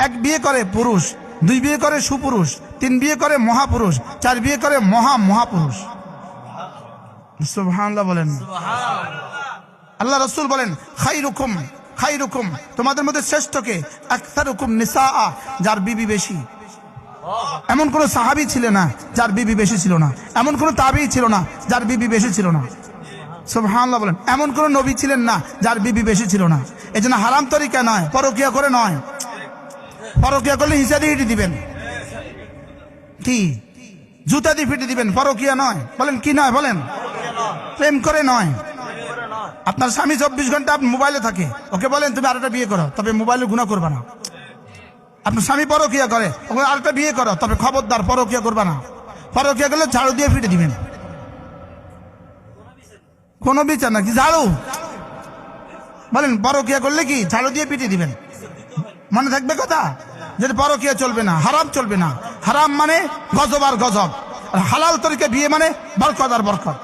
এক বিয়ে করে পুরুষ, দুই বিয়ে করে সুপুরুষ, তিন বিয়ে করে মহাপুরুষ, চার বিয়ে করে মহাপুরুষ। সুবহানাল্লাহ বলেন। আল্লাহ রাসূল বলেন খাইরুকুম, তোমাদের মধ্যে শ্রেষ্ঠকে আকসারুকুম নিসাআ, যার বিবি বেশি। এমন কোন সাহাবী ছিল না যার বিবি বেশি ছিল না, এমন কোন তাবেঈ ছিল না যার বিবি বেশি ছিল না। সুবহানাল্লাহ বলেন। এমন কোন নবী ছিলেন না যার বিবি বেশি ছিল না। এজন্য হারাম তরিকা নয়, পরকিয়া করে নয়। পরকিয়া করলে হিসাবে হিটি দিবেন, কি জুতা দিয়ে ফিটে দিবেন, পরকিয়া নয়। বলেন কি নয়? বলেন প্রেম করে নয়। আপনার স্বামী 24 ঘন্টা আপনার মোবাইলে থাকে, ওকে বলেন তুমি আরেকটা বিয়ে করো, তবে মোবাইলে গুনাহ করবে না। আপনার স্বামী পরকিয়া করে, ওকে আরেকটা বিয়ে করো, তবে খবরদার পরকিয়া করবে না। পরকিয়া করলে ঝাড়ু দিয়ে ফিটে দিবেন। কোন বিচার নাকি ঝাড়ু? বলেন পরকিয়া করলে কি ঝাড়ু দিয়ে পিটিয়ে দিবেন? মনে থাকবে কথা, যেটা পরকিয়া চলবে না, হারাম চলবে না। হারাম মানে গজব আর গজব, আর হালাল তরিকা বিয়ে মানে বরকত আর বরকত।